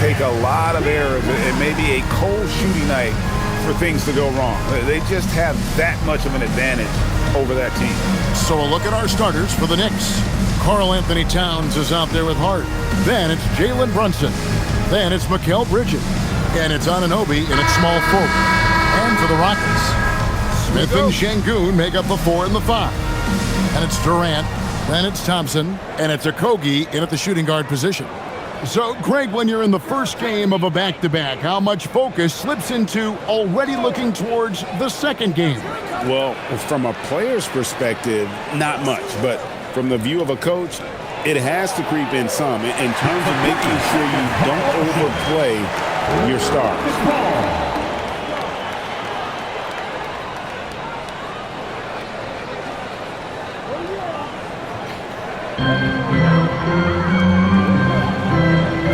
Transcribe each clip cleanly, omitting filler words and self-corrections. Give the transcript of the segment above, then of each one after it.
take a lot of errors and maybe a cold shooting night for things to go wrong. They just have that much of an advantage over that team. So a look at our starters for the Knicks. Karl Anthony Towns is out there with Hart. Then it's Jalen Brunson. Then it's Mikal Bridges. And it's Anunoby in its small forward. And for the Rockets, Smith and Şengün make up the 4 and the 5. And it's Durant. Then it's Thompson. And it's Okogie in at the shooting guard position. So, Greg, when you're in the first game of a back-to-back, how much focus slips into already looking towards the second game? Well, from a player's perspective, not much. But from the view of a coach, it has to creep in some in terms of making sure you don't overplay your stars.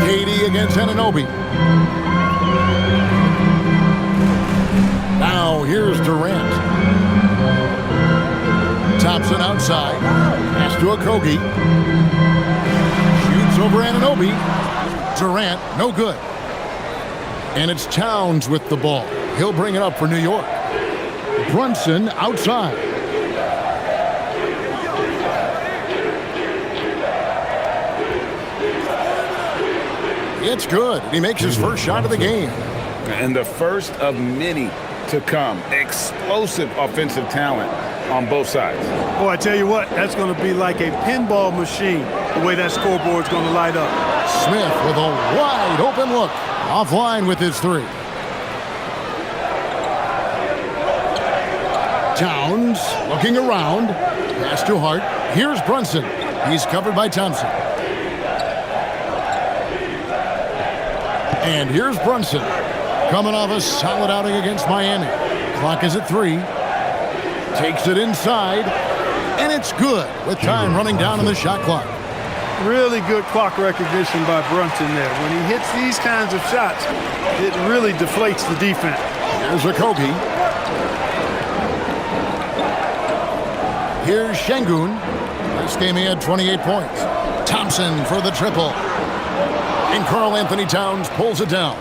KD against Anunoby. Now here's Durant. Thompson outside. Pass to Okogie. Shoots over Anunoby. Durant, no good. And it's Towns with the ball. He'll bring it up for New York. Brunson outside. It's good. He makes his first shot of the game. And the first of many to come. Explosive offensive talent on both sides. Oh, I tell you what, that's going to be like a pinball machine, the way that scoreboard's going to light up. Smith with a wide open look. Offline with his 3. Towns looking around. Pass to Hart. Here's Brunson. He's covered by Thompson. And here's Brunson. Coming off a solid outing against Miami. Clock is at 3. Takes it inside. And it's good with time running down on the shot clock. Really good clock recognition by Brunson there. When he hits these kinds of shots, it really deflates the defense. Here's Okogie. Here's Şengün. This game he had 28 points. Thompson for the triple. And Karl Anthony Towns pulls it down.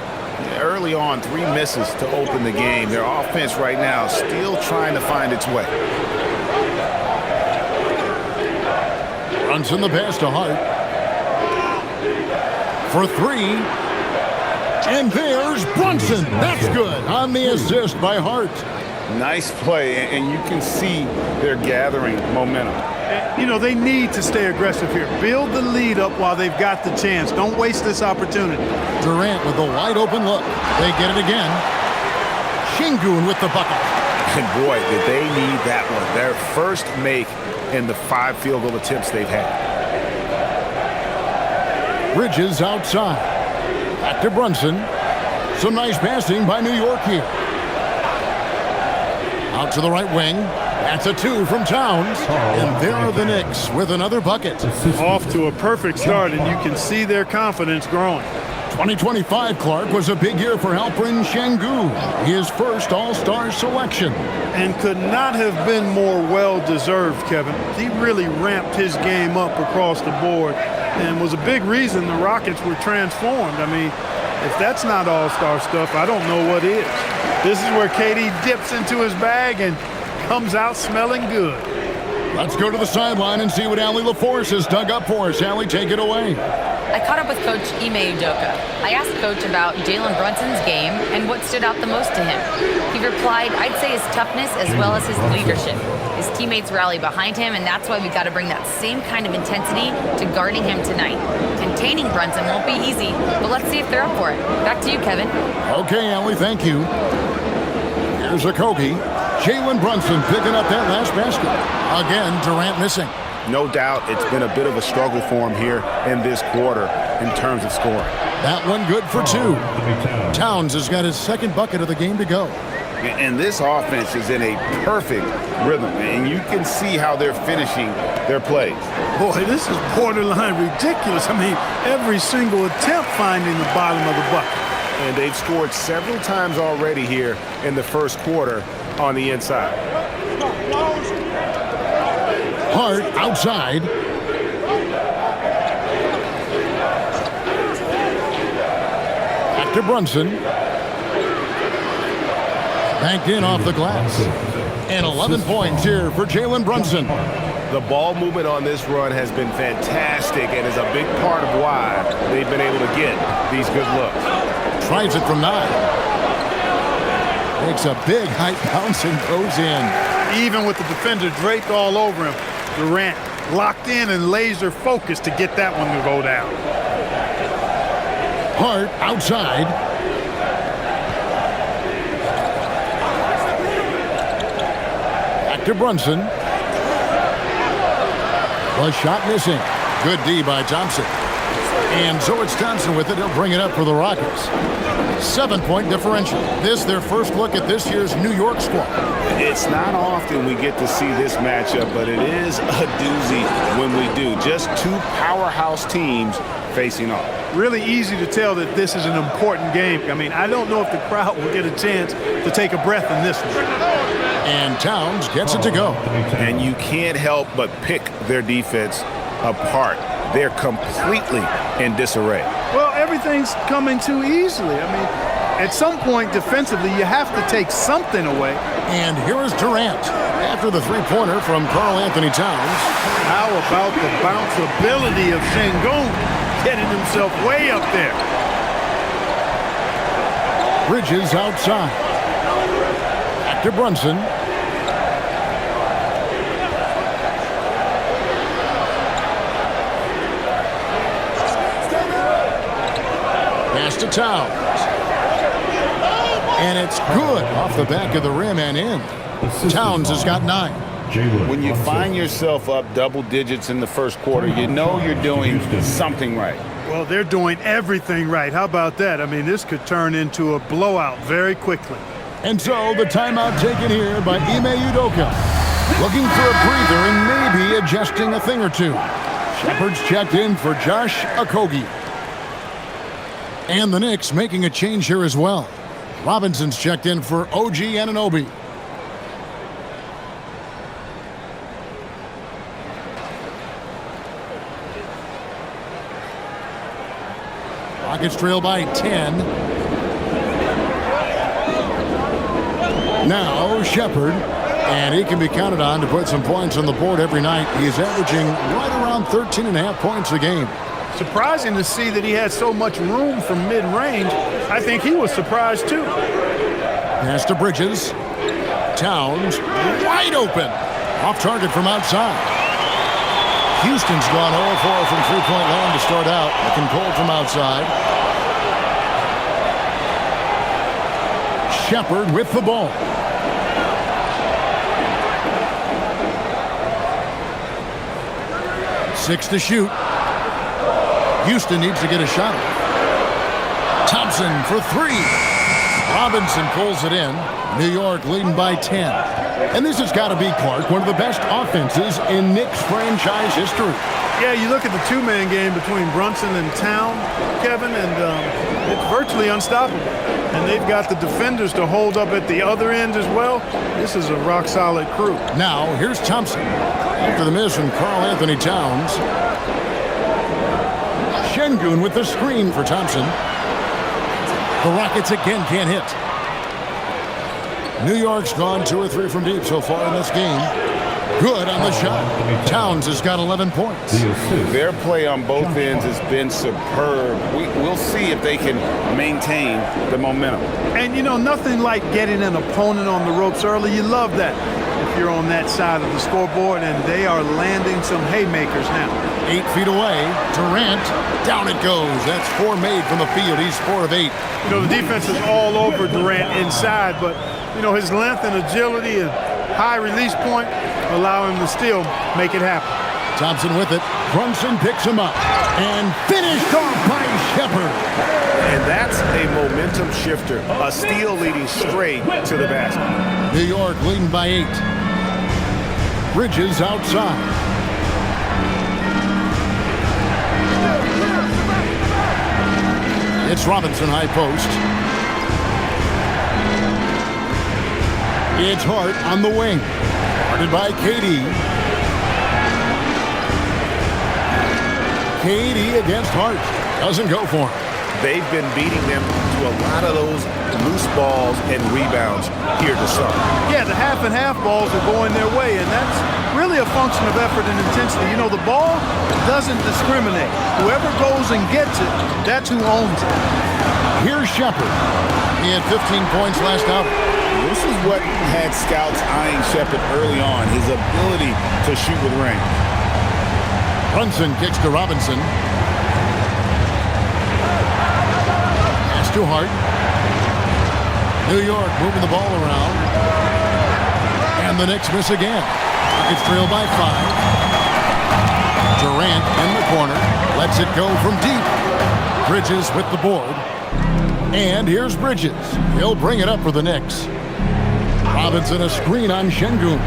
Early on, 3 misses to open the game. Their offense right now still trying to find its way. Brunson the pass to Hart. For 3. And there's Brunson. That's good on the assist by Hart. Nice play, and you can see they're gathering momentum. You know, they need to stay aggressive here. Build the lead up while they've got the chance. Don't waste this opportunity. Durant with a wide open look. They get it again. Şengün with the bucket. And boy, did they need that one. Their first make in the 5 field goal attempts they've had. Bridges outside. Back to Brunson. Some nice passing by New York here. Out to the right wing. That's a 2 from Towns. And there are the Knicks with another bucket. Off to a perfect start, and you can see their confidence growing. 2025, Clark, was a big year for Alperen Şengün, his first All-Star selection. And could not have been more well-deserved, Kevin. He really ramped his game up across the board and was a big reason the Rockets were transformed. I mean, if that's not All-Star stuff, I don't know what is. This is where KD dips into his bag and comes out smelling good. Let's go to the sideline and see what Allie LaForce has dug up for us. Allie, take it away. I caught up with Coach Ime Udoka. I asked Coach about Jalen Brunson's game and what stood out the most to him. He replied, I'd say his toughness as well as his leadership. His teammates rally behind him, and that's why we've got to bring that same kind of intensity to guarding him tonight. Containing Brunson won't be easy, but let's see if they're up for it. Back to you, Kevin. Okay, Allie, thank you. Here's Okogie. Jalen Brunson picking up that last basket. Again, Durant missing. No doubt it's been a bit of a struggle for him here in this quarter in terms of scoring. That one good for 2. Towns has got his second bucket of the game to go. And this offense is in a perfect rhythm, and you can see how they're finishing their plays. Boy, this is borderline ridiculous. I mean, every single attempt finding the bottom of the bucket. And they've scored several times already here in the first quarter on the inside. Hart outside. Back to Brunson. Banked in off the glass. And 11 points here for Jalen Brunson. The ball movement on this run has been fantastic and is a big part of why they've been able to get these good looks. Tries it from 9. Makes a big height bounce and goes in. Even with the defender draped all over him, Durant locked in and laser focused to get that one to go down. Hart outside. Back to Brunson. The shot missing. Good D by Thompson. And so it's Thompson with it. He'll bring it up for the Rockets. 7-point differential. This their first look at this year's New York squad. It's not often we get to see this matchup, but it is a doozy when we do. Just two powerhouse teams facing off. Really easy to tell that this is an important game. I mean, I don't know if the crowd will get a chance to take a breath in this one. And Towns gets it to go. And you can't help but pick their defense apart. They're completely in disarray. Well, everything's coming too easily. I mean, at some point defensively, you have to take something away. And here is Durant after the three-pointer from Karl Anthony Towns. How about the bounceability of Sengun getting himself way up there? Bridges outside. Back to Brunson. Pass to Towns. And it's good off the back of the rim and in. Towns has got 9. When you find yourself up double digits in the first quarter, you know you're doing something right. Well, they're doing everything right. How about that? I mean, this could turn into a blowout very quickly. And so the timeout taken here by Ime Udoka. Looking for a breather and maybe adjusting a thing or two. Shepard's checked in for Josh Okogie. And the Knicks making a change here as well. Robinson's checked in for OG Anunoby. Rockets trail by 10. Now Shepard, and he can be counted on to put some points on the board every night. He is averaging right around 13.5 points a game. Surprising to see that he had so much room from mid-range. I think he was surprised too. Pass to Bridges. Towns wide open. Off target from outside. Houston's gone 0-4 from three-point land to start out. Looking cold from outside. Shepard with the ball. Six to shoot. Houston needs to get a shot. Thompson for 3. Robinson pulls it in. New York leading by 10. And this has got to be, Clark, one of the best offenses in Knicks franchise history. Yeah, you look at the two-man game between Brunson and Town, Kevin, and it's virtually unstoppable. And they've got the defenders to hold up at the other end as well. This is a rock-solid crew. Now, here's Thompson. After the miss from Karl Anthony Towns. Sengun with the screen for Thompson. The Rockets again can't hit. New York's gone 2 or 3 from deep so far in this game. Good on the shot. Towns has got 11 points. Their play on both ends has been superb. We'll see if they can maintain the momentum. And, you know, nothing like getting an opponent on the ropes early. You love that if you're on that side of the scoreboard, and they are landing some haymakers now. 8 feet away. Durant. Down it goes. That's 4 made from the field. He's 4 of 8. You know, the defense is all over Durant inside, but, you know, his length and agility and high release point allow him to still make it happen. Thompson with it. Brunson picks him up. And finished off by Shepard. And that's a momentum shifter. A steal leading straight to the basket. New York leading by 8. Bridges outside. It's Robinson high post. It's Hart on the wing. Guarded by KD. KD against Hart. Doesn't go for him. they've been beating them to a lot of those loose balls and rebounds here to start. Yeah, the half and half balls are going their way, and that's really a function of effort and intensity. You know, the ball doesn't discriminate. Whoever goes and gets it, that's who owns it. Here's Shepard. He had 15 points last outing. This is what had scouts eyeing Shepard early on, his ability to shoot with range. Brunson kicks to Robinson. Pass to Hart. New York moving the ball around. And the Knicks miss again. Rockets trail by 5. Durant in the corner. Lets it go from deep. Bridges with the board. And here's Bridges. He'll bring it up for the Knicks. Robinson a screen on Şengün.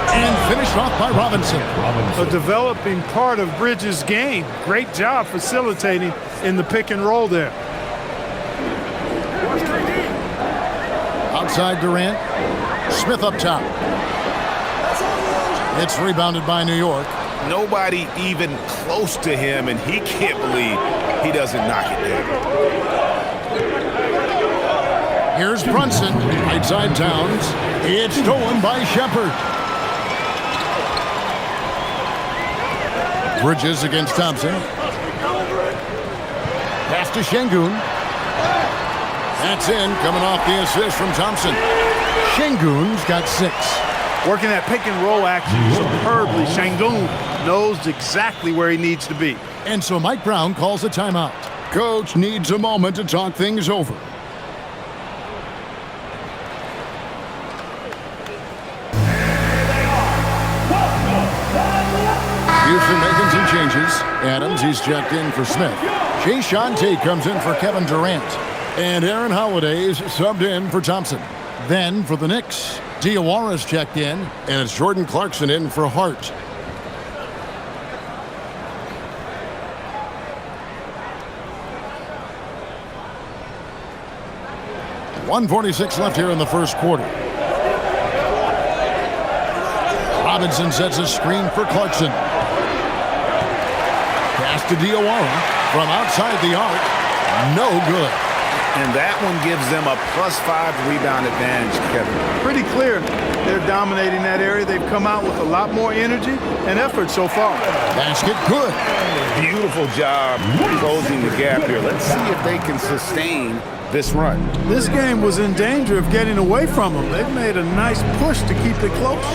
And finished off by Robinson. A developing part of Bridges' game. Great job facilitating in the pick and roll there. Outside Durant. Smith up top. It's rebounded by New York. Nobody even close to him, and he can't believe he doesn't knock it down. Here's Brunson. Right side Towns. It's stolen by Shepard. Bridges against Thompson. Pass to Şengün. That's in, coming off the assist from Thompson. Şengün's got 6. Working that pick and roll action superbly. Şengün knows exactly where he needs to be. And so Mike Brown calls a timeout. Coach needs a moment to talk things over. Houston making some changes. Adams, he's checked in for Smith. Jae'Sean Tate comes in for Kevin Durant. And Aaron Holiday's subbed in for Thompson. Then for the Knicks, Diawara's checked in, and it's Jordan Clarkson in for Hart. .146 left here in the first quarter. Robinson sets a screen for Clarkson. Pass to Diawara from outside the arc. No good. And that one gives them a +5 rebound advantage, Kevin. Pretty clear they're dominating that area. They've come out with a lot more energy and effort so far. Basket good. Beautiful job closing the gap here. Let's see if they can sustain this run. This game was in danger of getting away from them. They've made a nice push to keep it close.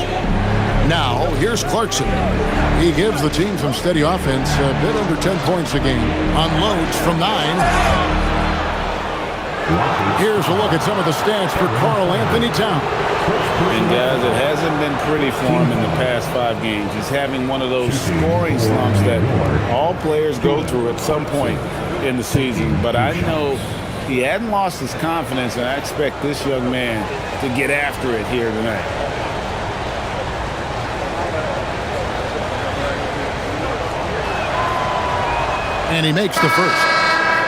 Now, here's Clarkson. He gives the team some steady offense, a bit under 10 points a game. Unloads from 9. Here's a look at some of the stats for Karl Anthony Towns. And guys, it hasn't been pretty for him in the past 5 games. He's having one of those scoring slumps that all players go through at some point in the season. But I know he hadn't lost his confidence, and I expect this young man to get after it here tonight. And he makes the first.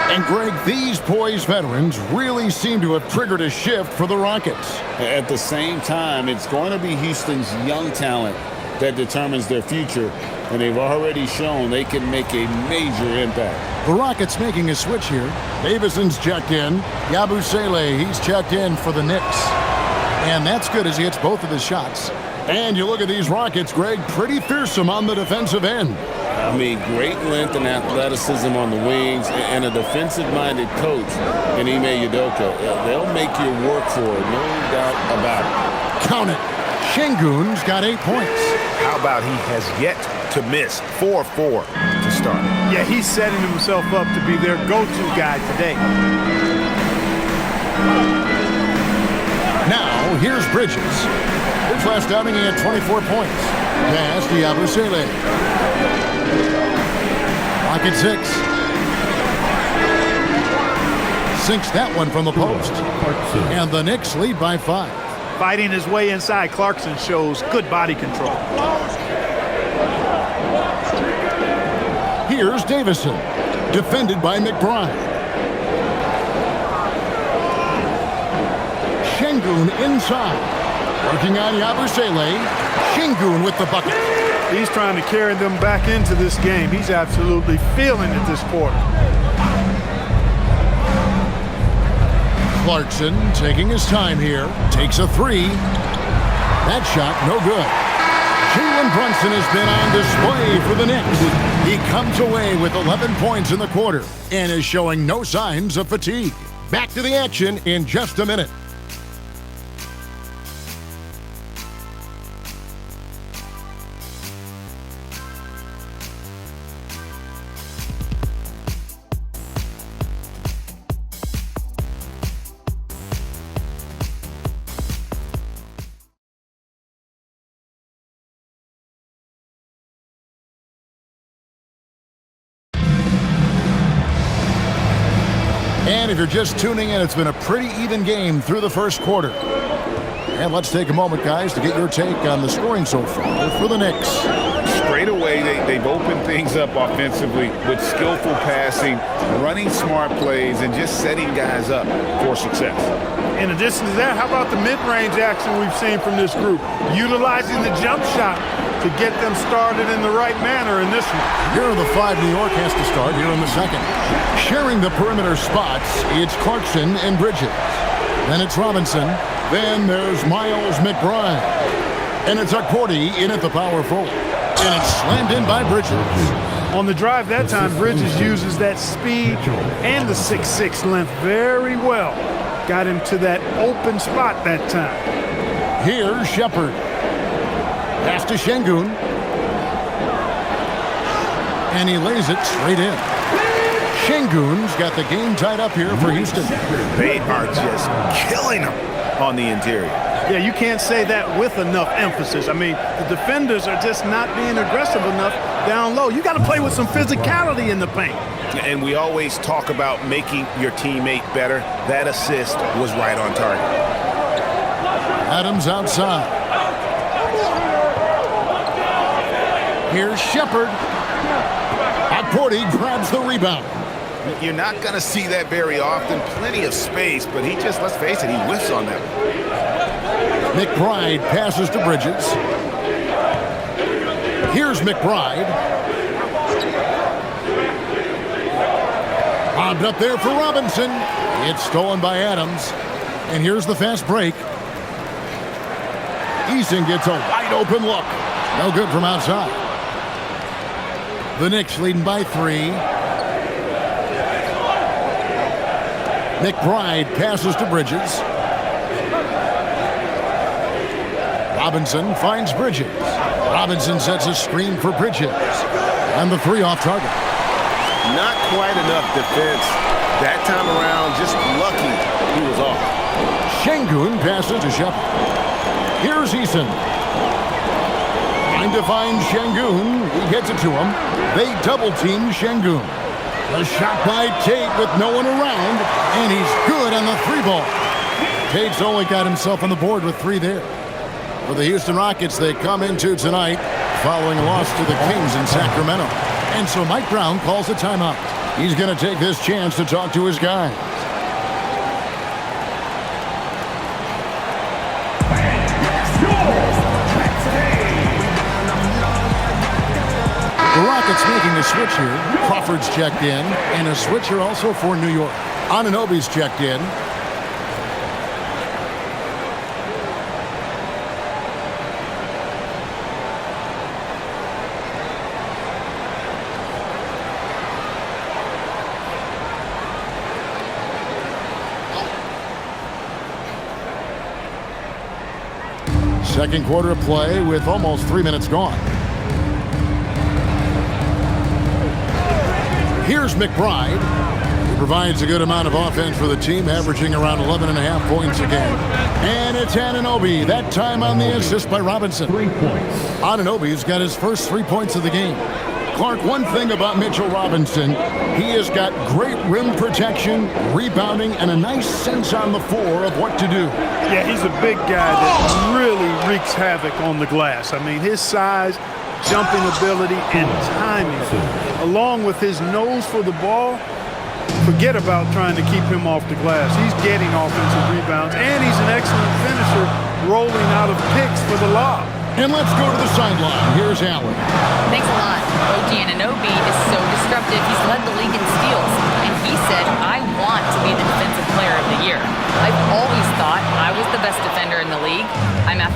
And Greg, these poised veterans really seem to have triggered a shift for the Rockets. At the same time, it's going to be Houston's young talent that determines their future, and they've already shown they can make a major impact. The Rockets making a switch here. Davison's checked in. Yabusele, he's checked in for the Knicks. And that's good as he hits both of his shots. And you look at these Rockets, Greg, pretty fearsome on the defensive end. I mean, great length and athleticism on the wings, and a defensive-minded coach in Ime Udoka. They'll make you work for it, no doubt about it. Count it. Şengün's got 8 points. How about he has yet to miss 4-4 to start? Yeah, he's setting himself up to be their go-to guy today. Now, here's Bridges. His last outing, he had 24 points. Pass to Yabusele. Rocket 6. Sinks that one from the post. And the Knicks lead by 5. Fighting his way inside, Clarkson shows good body control. Here's Davison. Defended by McBride. Şengün inside. Working on Yabusele. Şengün with the bucket. He's trying to carry them back into this game. He's absolutely feeling it this quarter. Clarkson taking his time here. Takes a three. That shot, no good. Jalen Brunson has been on display for the Knicks. He comes away with 11 points in the quarter and is showing no signs of fatigue. Back to the action in just a minute. And if you're just tuning in, it's been a pretty even game through the first quarter. And let's take a moment, guys, to get your take on the scoring so far for the Knicks. Straight away, they've opened things up offensively with skillful passing, running smart plays, and just setting guys up for success. In addition to that, how about the mid-range action we've seen from this group? Utilizing the jump shot to get them started in the right manner in this one. Here are the five New York has to start here in the second. Sharing the perimeter spots, it's Clarkson and Bridges. Then it's Robinson. Then there's Miles McBride. And it's Akporti in at the power forward. And it's slammed in by Bridges. On the drive that time, Bridges uses that speed and the 6'6" length very well. Got him to that open spot that time. Here's Shepard. Pass to Şengün. And he lays it straight in. Şengün's got the game tied up here for Houston. They are just killing them on the interior. Yeah, you can't say that with enough emphasis. I mean, the defenders are just not being aggressive enough down low. You got to play with some physicality in the paint. And we always talk about making your teammate better. That assist was right on target. Adams outside. Here's Shepard. Akporti grabs the rebound. You're not going to see that very often. Plenty of space, but he just, let's face it, he whiffs on that one. McBride passes to Bridges. Here's McBride. Bombed up there for Robinson. It's stolen by Adams. And here's the fast break. Eason gets a wide open look. No good from outside. The Knicks leading by 3. McBride passes to Bridges. Robinson finds Bridges. Robinson sets a screen for Bridges. And the 3 off target. Not quite enough defense that time around. Just lucky he was off. Şengün passes to Shepard. Here's Eason. Trying to find Şengün. He gets it to him. They double-team Şengün. A shot by Tate with no one around. And he's good on the 3-ball. Tate's only got himself on the board with 3 there. For the Houston Rockets, they come into tonight following a loss to the Kings in Sacramento. And so Mike Brown calls a timeout. He's going to take this chance to talk to his guys. The Rockets making a switch here. Crawford's checked in. And a switch here also for New York. Anunoby's checked in. Second quarter of play with almost 3 minutes gone. Here's McBride. He provides a good amount of offense for the team, averaging around 11.5 points a game. And it's Anunoby, that time on the assist by Robinson. 3 points. Anunoby's got his first 3 points of the game. Clark, one thing about Mitchell Robinson, he has got great rim protection, rebounding, and a nice sense on the floor of what to do. Yeah, he's a big guy that really wreaks havoc on the glass. I mean, his size, jumping ability, and timing, along with his nose for the ball, forget about trying to keep him off the glass. He's getting offensive rebounds, and he's an excellent finisher rolling out of picks for the lob. And let's go to the sideline. Here's Allen. Thanks a lot. OG Anunoby is so disruptive. He's led the league in steals. And he said, I want to be the defensive player of the year.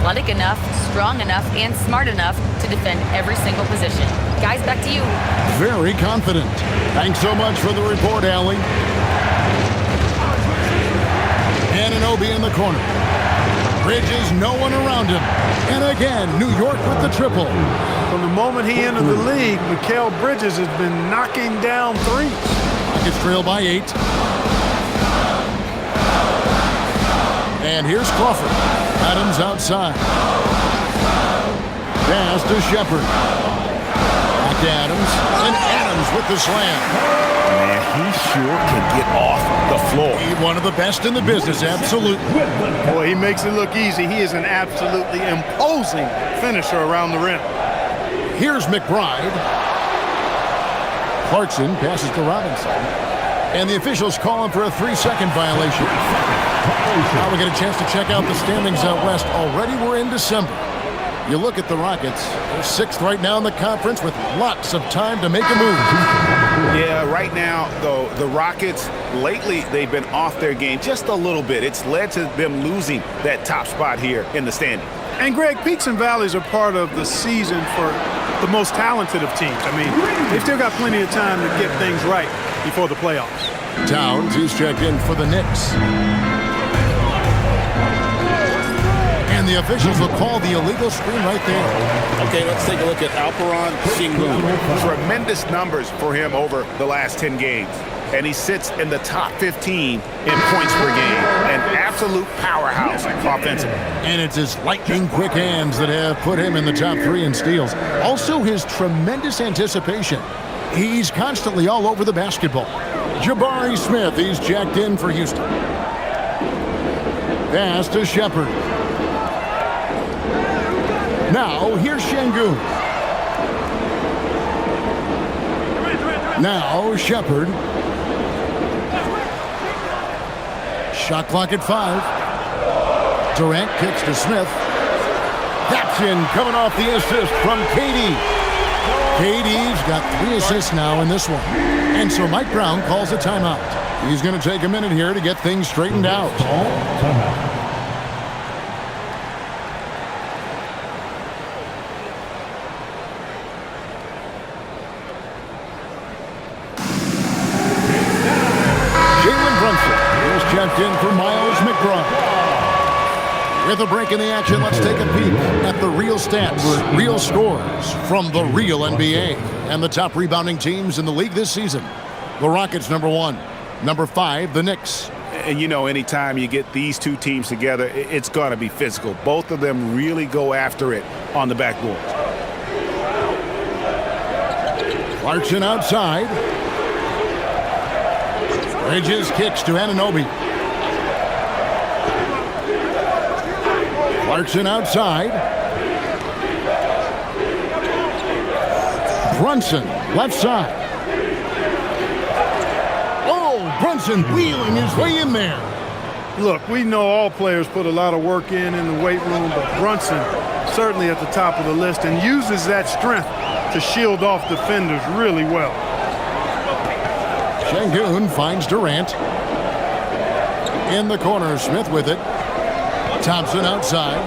athletic enough, strong enough, and smart enough to defend every single position. Guys, back to you. Very confident. Thanks so much for the report, Allie. Anunoby in the corner. Bridges, no one around him. And again, New York with the triple. From the moment he entered the league, Mikal Bridges has been knocking down threes. Rockets trail by 8. And here's Crawford. Adams outside. Pass to Shepard. Back to Adams. And Adams with the slam. Man, he sure can get off the floor. He's one of the best in the business, absolutely. Boy, he makes it look easy. He is an absolutely imposing finisher around the rim. Here's McBride. Clarkson passes to Robinson. And the officials call him for a 3-second violation. Now we get a chance to check out the standings out west. Already we're in December. You look at the Rockets. They're 6th right now in the conference with lots of time to make a move. Yeah, right now, though, the Rockets, lately, they've been off their game just a little bit. It's led to them losing that top spot here in the standing. And, Greg, peaks and valleys are part of the season for the most talented of teams. I mean, they've still got plenty of time to get things right before the playoffs. Towns, he's checked in for the Knicks. And the officials will call the illegal screen right there. Okay, let's take a look at Alperon Sengun. Tremendous numbers for him over the last 10 games. And he sits in the top 15 in points per game. An absolute powerhouse offensively. And it's his lightning-quick hands that have put him in the top 3 in steals. Also his tremendous anticipation. He's constantly all over the basketball. Jabari Smith, he's jacked in for Houston. Pass to Shepard. Now, here's Sengun. Now, Shepard. Shot clock at 5. Durant kicks to Smith. That's in, coming off the assist from KD. KD's got 3 assists now in this one. And so Mike Brown calls a timeout. He's going to take a minute here to get things straightened out. Checked in for Miles McBride. With a break in the action, let's take a peek at the real stats, real scores from the real NBA. And the top rebounding teams in the league this season. The Rockets, number 1. Number 5, the Knicks. And you know, anytime you get these two teams together, it's going to be physical. Both of them really go after it on the backboard. Clarkson outside. Bridges kicks to Anunoby. Clarkson outside. Brunson, left side. Oh, Brunson wheeling his way in there. Look, we know all players put a lot of work in the weight room, but Brunson certainly at the top of the list and uses that strength to shield off defenders really well. Sengun finds Durant. In the corner, Smith with it. Thompson outside.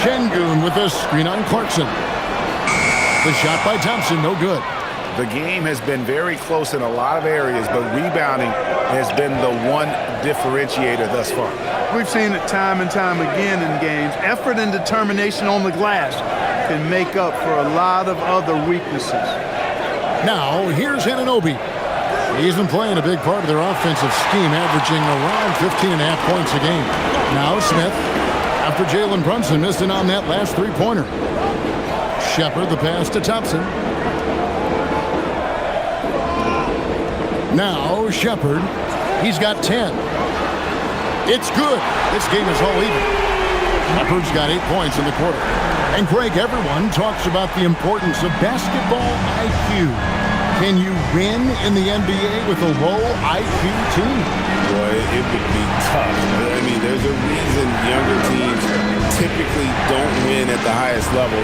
Sengun with the screen on Clarkson. The shot by Thompson, no good. The game has been very close in a lot of areas, but rebounding has been the one differentiator thus far. We've seen it time and time again in games. Effort and determination on the glass can make up for a lot of other weaknesses. Now, here's Anunoby. He's been playing a big part of their offensive scheme, averaging around 15.5 points a game. Now, Smith, after Jalen Brunson missed it on that last three-pointer. Shepard, the pass to Thompson. Now, Shepard, he's got 10. It's good. This game is all even. Shepard's got 8 points in the quarter. And Greg, everyone talks about the importance of basketball IQ. Can you win in the NBA with a low IQ team? Boy, it would be tough. I mean, there's a reason younger teams typically don't win at the highest level.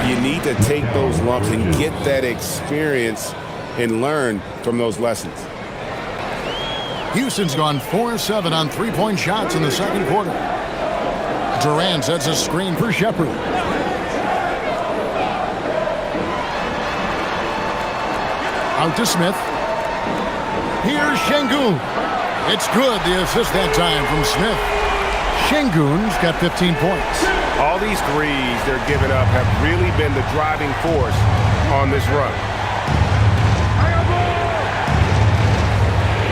You need to take those lumps and get that experience and learn from those lessons. Houston's gone 4-7 on three-point shots in the second quarter. Durant sets a screen for Shepherd. Out to Smith. Here's Şengün. It's good, the assist that time from Smith. Şengün's got 15 points. All these threes they're giving up have really been the driving force on this run.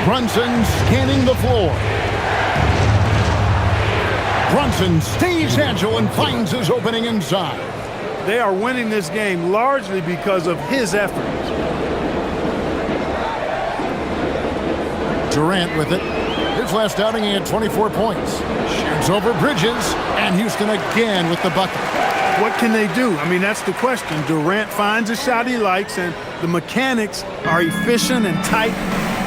Brunson scanning the floor. Brunson stays agile and finds his opening inside. They are winning this game largely because of his efforts. Durant with it. His last outing, he had 24 points. Shoots over Bridges, and Houston again with the bucket. What can they do? I mean, that's the question. Durant finds a shot he likes, and the mechanics are efficient and tight.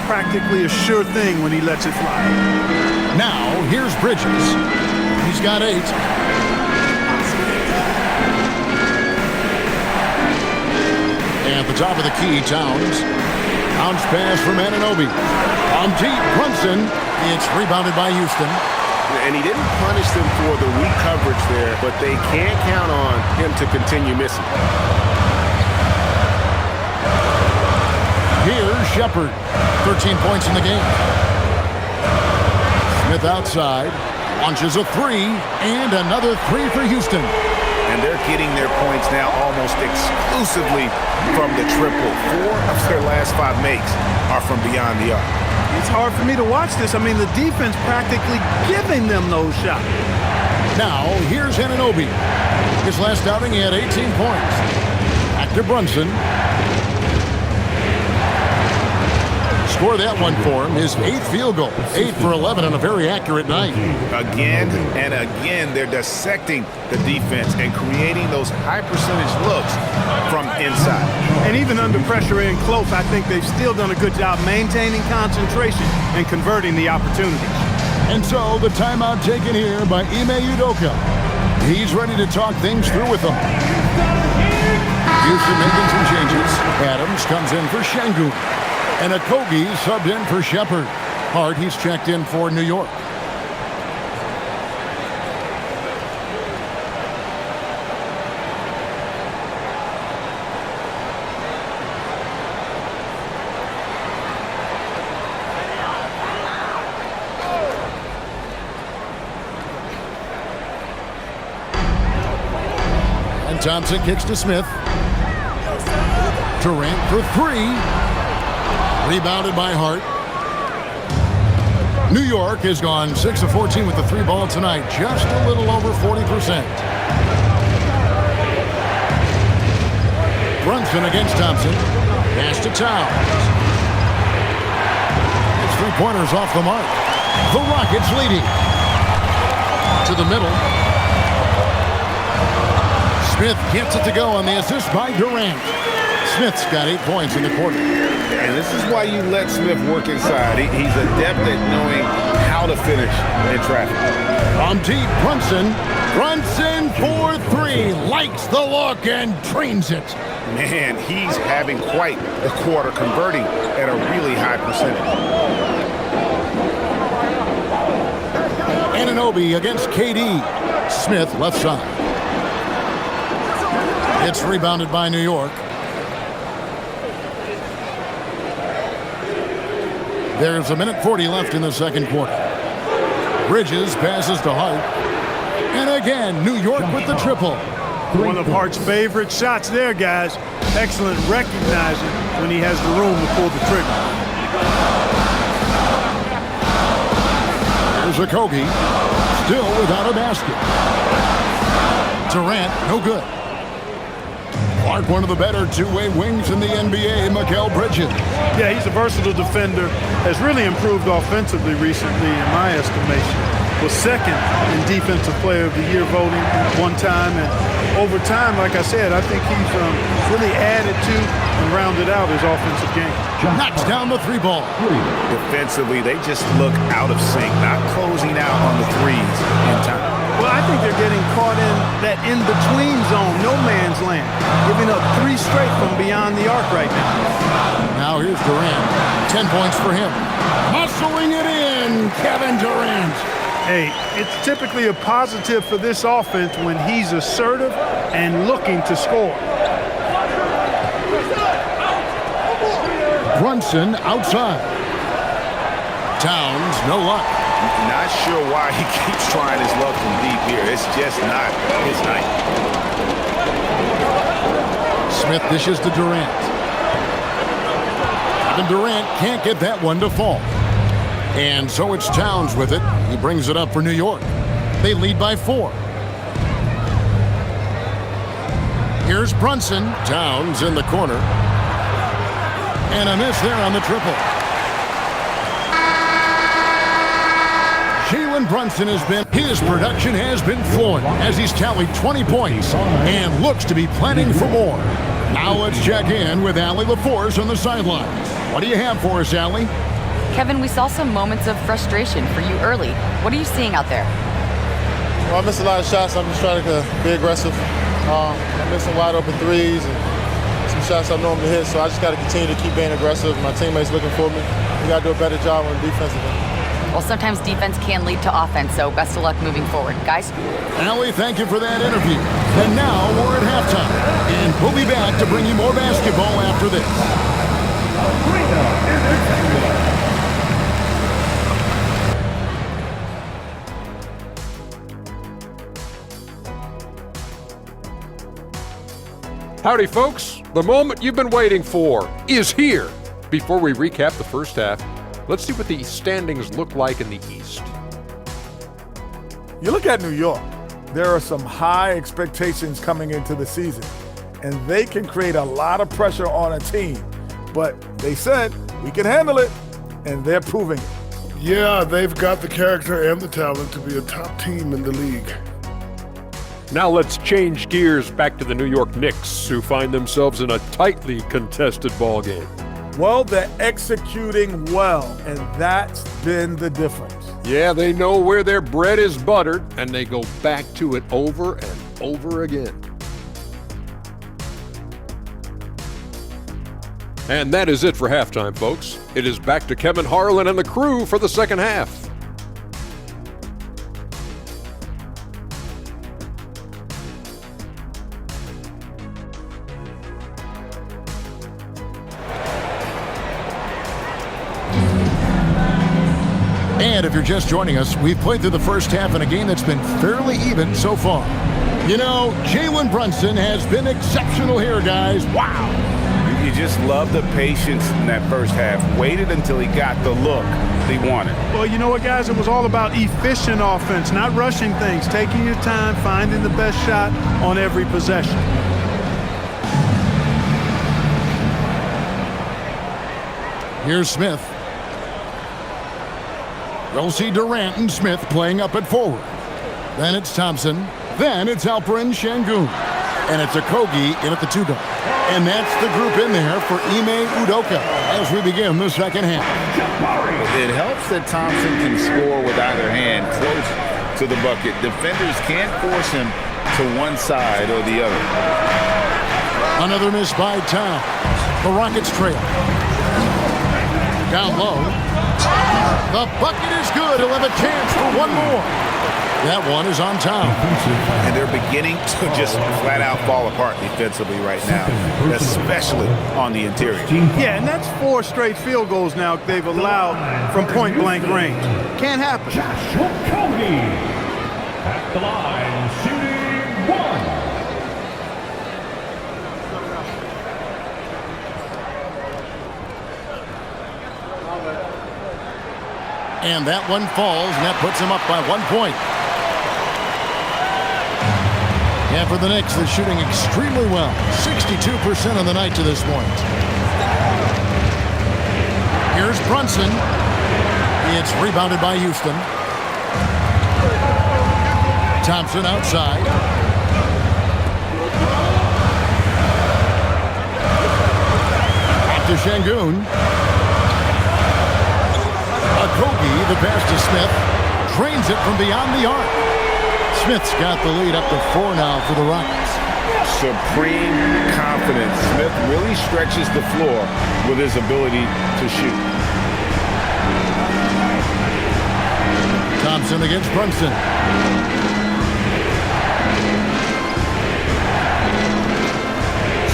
Practically a sure thing when he lets it fly. Now, here's Bridges. He's got 8. At the top of the key, Towns. Bounce pass from Anunoby. On deep, Brunson. It's rebounded by Houston. And he didn't punish them for the weak coverage there, but they can't count on him to continue missing. Here's Shepherd. 13 points in the game. Smith outside. Launches a 3, and another 3 for Houston. And they're getting their points now almost exclusively from the triple. 4 of their last 5 makes are from beyond the arc. It's hard for me to watch this. I mean, the defense practically giving them those shots. Now, here's Anunoby. His last outing, he had 18 points. Back to Brunson. Score that one for him. His 8th field goal. 8 for 11 on a very accurate night. Again and again, they're dissecting the defense and creating those high-percentage looks from inside. And even under pressure in close, I think they've still done a good job maintaining concentration and converting the opportunities. And so the timeout taken here by Ime Udoka. He's ready to talk things through with them. Houston making some changes. Adams comes in for Şengün. And Okogie subbed in for Shepherd. Hart, he's checked in for New York. And Thompson kicks to Smith. Durant for 3. Rebounded by Hart. New York has gone 6 of 14 with the 3 ball tonight. Just a little over 40%. Brunson against Thompson. Pass to Towns. His 3-pointers off the mark. The Rockets leading. To the middle. Smith gets it to go on the assist by Durant. Smith's got 8 points in the quarter. And this is why you let Smith work inside. He's adept at knowing how to finish in traffic. On deep, Brunson. Brunson for 3. Likes the look and drains it. Man, he's having quite the quarter, converting at a really high percentage. Anunoby against KD. Smith left side. It's rebounded by New York. There's a minute 40 left in the second quarter. Bridges passes to Hart. And again, New York with the triple. One of Hart's favorite shots there, guys. Excellent recognizing when he has the room to pull the trigger. There's Okogie, still without a basket. Durant, no good. Clark, one of the better two-way wings in the NBA, Mikal Bridges. Yeah, he's a versatile defender. Has really improved offensively recently, in my estimation. Was second in Defensive Player of the Year voting one time. And over time, like I said, I think he's really added to and rounded out his offensive game. Knocks down the 3 ball. Defensively, they just look out of sync, not closing out on the threes in time. Well, I think they're getting caught in that in-between zone, no man's land, giving up 3 straight from beyond the arc right now. Now Now here's Durant. 10 points for him. Muscling it in, Kevin Durant. Hey, it's typically a positive for this offense when he's assertive and looking to score. Brunson outside. Towns, no luck. Not sure why he keeps trying his luck from deep here. It's just not his night. Smith dishes to Durant. Kevin Durant can't get that one to fall. And so it's Towns with it. He brings it up for New York. They lead by 4. Here's Brunson. Towns in the corner. And a miss there on the triple. Jalen Brunson his production has been flowing as he's tallied 20 points and looks to be planning for more. Now let's check in with Allie LaForce on the sidelines. What do you have for us, Allie? Kevin, we saw some moments of frustration for you early. What are you seeing out there? Well, I missed a lot of shots. I'm just trying to be aggressive. I missed some wide open threes and some shots I normally hit, so I just got to continue to keep being aggressive. My teammates looking for me. We got to do a better job on the defensive end. Well, sometimes defense can lead to offense, so best of luck moving forward. Guys? Allie, thank you for that interview. And now we're at halftime. And we'll be back to bring you more basketball after this. Howdy, folks. The moment you've been waiting for is here. Before we recap the first half, let's see what the standings look like in the East. You look at New York, there are some high expectations coming into the season, and they can create a lot of pressure on a team. But they said, we can handle it, and they're proving it. Yeah, they've got the character and the talent to be a top team in the league. Now let's change gears back to the New York Knicks, who find themselves in a tightly contested ballgame. Well, they're executing well, and that's been the difference. Yeah, they know where their bread is buttered, and they go back to it over and over again. And that is it for halftime, folks. It is back to Kevin Harlan and the crew for the second half. And if you're just joining us, we've played through the first half in a game that's been fairly even so far. You know, Jalen Brunson has been exceptional here, guys. Wow. You just love the patience in that first half. Waited until he got the look he wanted. Well, you know what, guys? It was all about efficient offense, not rushing things, taking your time, finding the best shot on every possession. Here's Smith. We'll see Durant and Smith playing up at forward. Then it's Thompson. Then it's Alperen Şengün. And it's Okogie in at the 2 guard. And that's the group in there for Ime Udoka as we begin the second half. It helps that Thompson can score with either hand close to the bucket. Defenders can't force him to one side or the other. Another miss by Towns. The Rockets trail. Down low. The bucket is good. He'll have a chance for one more. That one is on Towns. And they're beginning to just flat out fall apart defensively right now, especially on the interior. Yeah, and that's 4 straight field goals now they've allowed from point-blank range. Can't happen. At the line, shooting 1. And that one falls, and that puts him up by 1 point. And for the Knicks, they're shooting extremely well. 62% on the night to this point. Here's Brunson. It's rebounded by Houston. Thompson outside. Back to Şengün. Okogie, the pass to Smith. Drains it from beyond the arc. Smith's got the lead up to 4 now for the Rockets. supreme confidence. Smith really stretches the floor with his ability to shoot. Thompson against Brunson.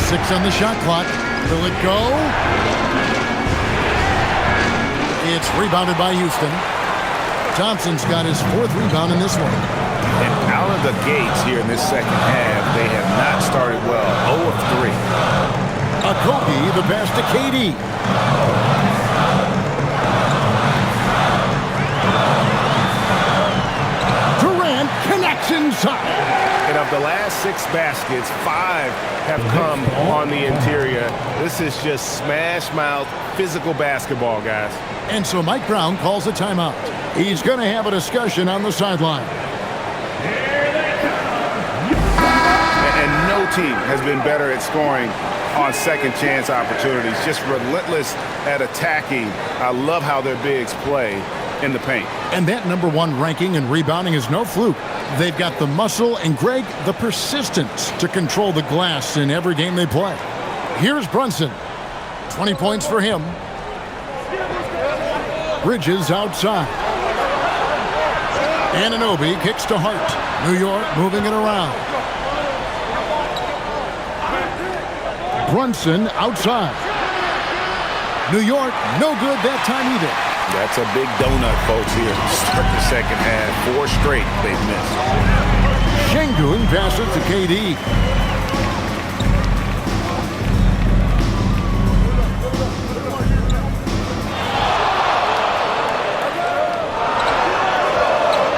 Six on the shot clock. Will it go? It's rebounded by Houston. Thompson's got his 4th rebound in this one. And out of the gates here in this second half, they have not started well. 0 of 3. Okogie, the pass to KD. Durant connects inside. And of the last 6 baskets, 5 have come on the interior. This is just smash mouth, physical basketball, guys. And so Mike Brown calls a timeout. He's going to have a discussion on the sideline. And no team has been better at scoring on second chance opportunities. Just relentless at attacking. I love how their bigs play in the paint. And that #1 ranking and rebounding is no fluke. They've got the muscle and, Greg, the persistence to control the glass in every game they play. Here's Brunson. 20 points for him. Bridges outside. Anunoby kicks to Hart. New York moving it around. Brunson outside. New York no good that time either. That's a big donut, folks, here. Start the second half. 4 straight they've missed. Şengün passes to KD.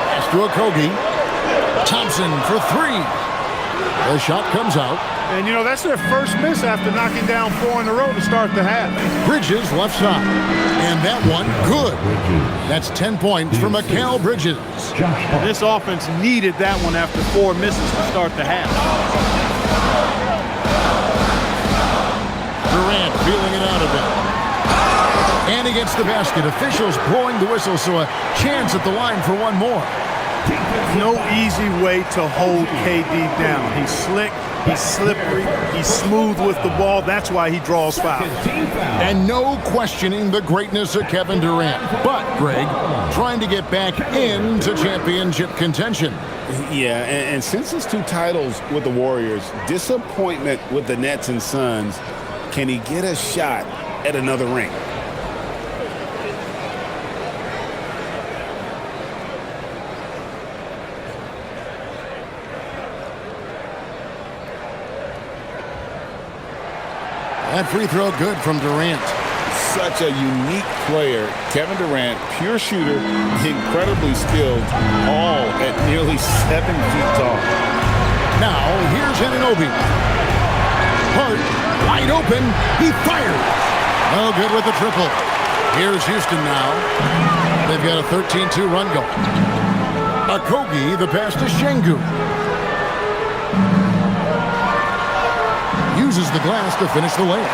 Pass to Okogie. Thompson for 3. The shot comes out. And, you know, that's their first miss after knocking down 4 in a row to start the half. Bridges left side. And that one, good. That's 10 points for Mikal Bridges. This offense needed that one after 4 misses to start the half. Durant feeling it out a bit. And against the basket. Officials blowing the whistle, so a chance at the line for one more. No easy way to hold KD down. He's slick, he's slippery, he's smooth with the ball. That's why he draws fouls. And no questioning the greatness of Kevin Durant. But, Greg, trying to get back into championship contention. Yeah, and since his 2 titles with the Warriors, disappointment with the Nets and Suns, can he get a shot at another ring? That free throw good from Durant. Such a unique player. Kevin Durant, pure shooter, incredibly skilled, all at nearly 7 feet tall. Now, here's Anunoby. Hart, wide open, he fires. Oh, good with the triple. Here's Houston now. They've got a 13-2 run going. Okogie, the pass to Şengün. Uses the glass to finish the layup.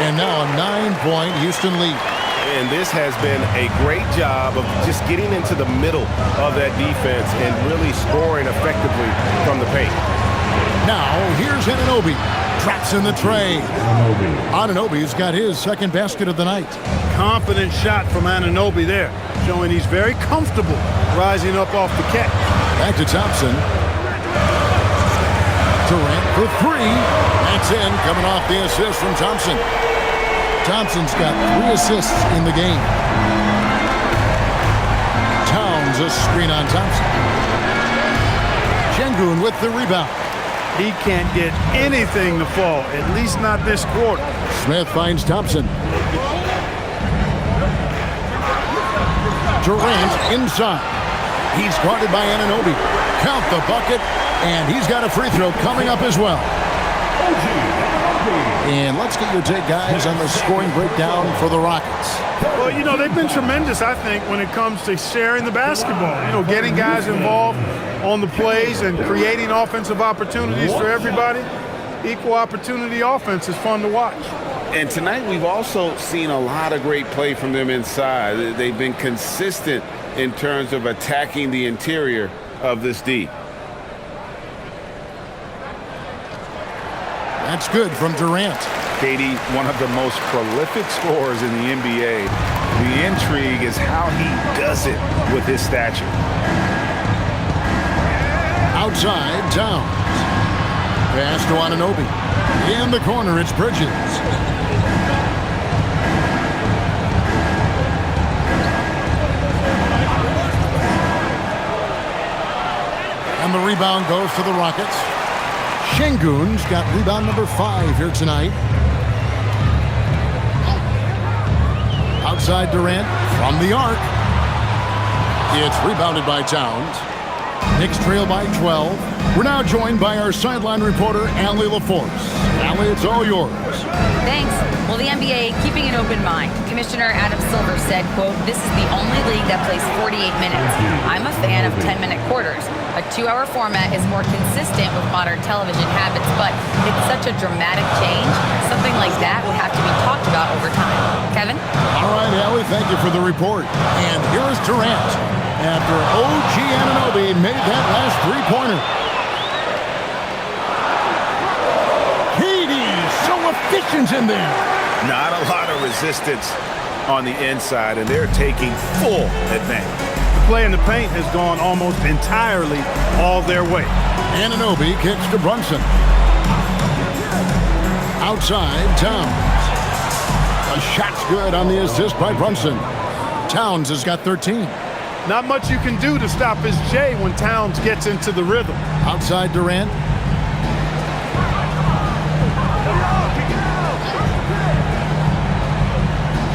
And now a 9-point Houston lead. And this has been a great job of just getting into the middle of that defense and really scoring effectively from the paint. Now, here's Anunoby. Traps in the tray. Anunoby's got his second basket of the night. Confident shot from Anunoby there, showing he's very comfortable rising up off the catch. Back to Thompson. Durant for 3. That's in, coming off the assist from Thompson. Thompson's got 3 assists in the game. Towns a screen on Thompson. Şengün with the rebound. He can't get anything to fall, at least not this quarter. Smith finds Thompson. Durant inside. He's guarded by Anunoby. Count the bucket, and he's got a free throw coming up as well. And let's get your take, guys, on the scoring breakdown for the Rockets. Well, you know, they've been tremendous, I think, when it comes to sharing the basketball. You know, getting guys involved on the plays and creating offensive opportunities for everybody. Equal opportunity offense is fun to watch. And tonight we've also seen a lot of great play from them inside. They've been consistent in terms of attacking the interior of this D. That's good from Durant. KD, one of the most prolific scorers in the NBA. The intrigue is how he does it with his stature. Outside, Towns. Pass to Anunoby. In the corner, it's Bridges. And the rebound goes to the Rockets. Şengün's got rebound number 5 here tonight. Outside Durant from the arc. It's rebounded by Towns. Knicks trail by 12. We're now joined by our sideline reporter, Allie LaForce. Allie, it's all yours. Thanks. Well, the NBA keeping an open mind. Commissioner Adam Silver said, quote, "This is the only league that plays 48 minutes. I'm a fan of 10-minute quarters. A 2-hour format is more consistent with modern television habits, but it's such a dramatic change. Something like that would have to be talked about over time." Kevin? All right, Allie, thank you for the report. And here is Durant after OG Anunoby made that last three-pointer. KD, so efficient in there. Not a lot of resistance on the inside, and they're taking full advantage. The play in the paint has gone almost entirely all their way. Anunoby kicks to Brunson. Outside, Towns. A shot's good on the assist by Brunson. Towns has got 13. Not much you can do to stop his J when Towns gets into the rhythm. Outside Durant.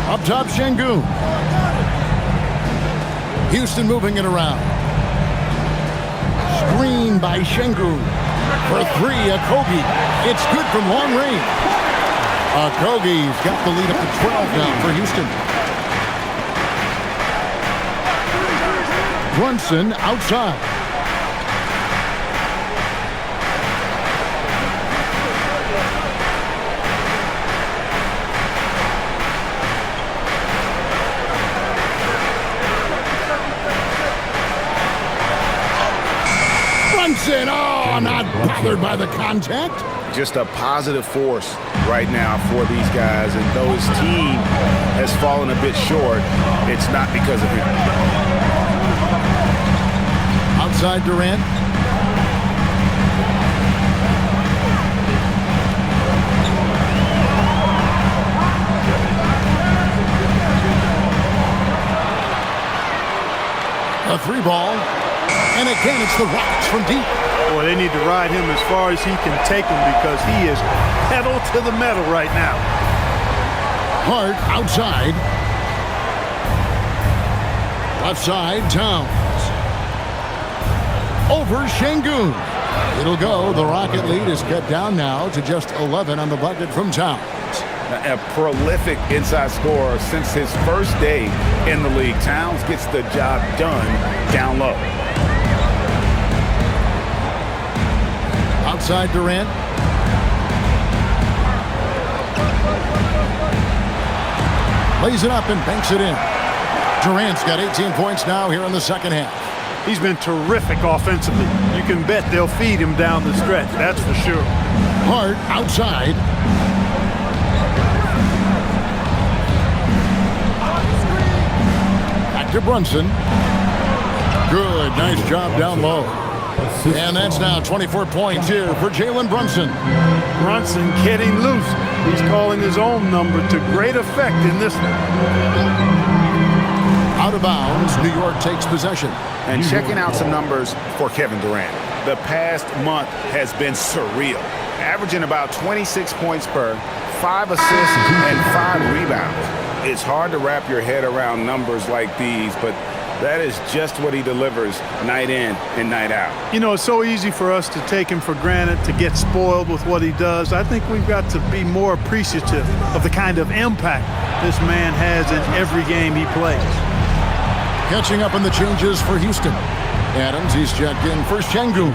Up top, Şengün. Houston moving it around. Screen by Şengün. For 3, Okogie. It's good from long range. Okogie's got the lead up to 12 now for Houston. Brunson outside. Brunson, oh, not bothered by the contact. Just a positive force right now for these guys, and though his team has fallen a bit short, it's not because of him. Outside Durant. A 3-ball. And again, it's the Rockets from deep. Boy, they need to ride him as far as he can take him because he is pedal to the metal right now. Hart outside. Left side, Towns. Over Şengün. It'll go. The Rocket lead is cut down now to just 11 on the bucket from Towns. A prolific inside scorer since his first day in the league. Towns gets the job done down low. Outside Durant. Lays it up and banks it in. Durant's got 18 points now here in the second half. He's been terrific offensively. You can bet they'll feed him down the stretch, that's for sure. Hart outside. Back to Brunson. Good, nice job down low. And that's now 24 points here for Jalen Brunson. Brunson getting loose. He's calling his own number to great effect in this one. Out of bounds, New York takes possession. And checking out some numbers for Kevin Durant. The past month has been surreal. Averaging about 26 points per, 5 assists, and 5 rebounds. It's hard to wrap your head around numbers like these, but that is just what he delivers night in and night out. You know, it's so easy for us to take him for granted, to get spoiled with what he does. I think we've got to be more appreciative of the kind of impact this man has in every game he plays. Catching up on the changes for Houston. Adams, he's checked in for Şengün.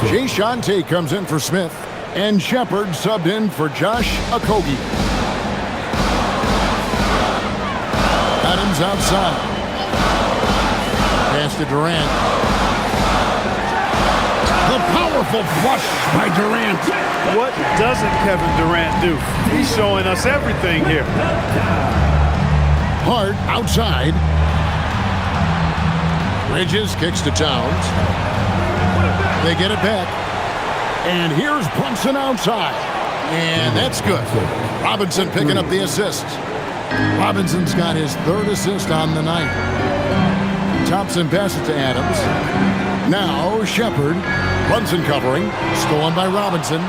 Jay Shante comes in for Smith. And Shepard subbed in for Josh Okogie. Adams outside. Pass to Durant. The powerful flush by Durant. What doesn't Kevin Durant do? He's showing us everything here. Hart outside. Bridges kicks to Towns. They get it back. And here's Brunson outside. And that's good. Robinson picking up the assist. Robinson's got his 3rd assist on the night. Thompson passes to Adams. Now Shepard. Brunson covering. Stolen by Robinson.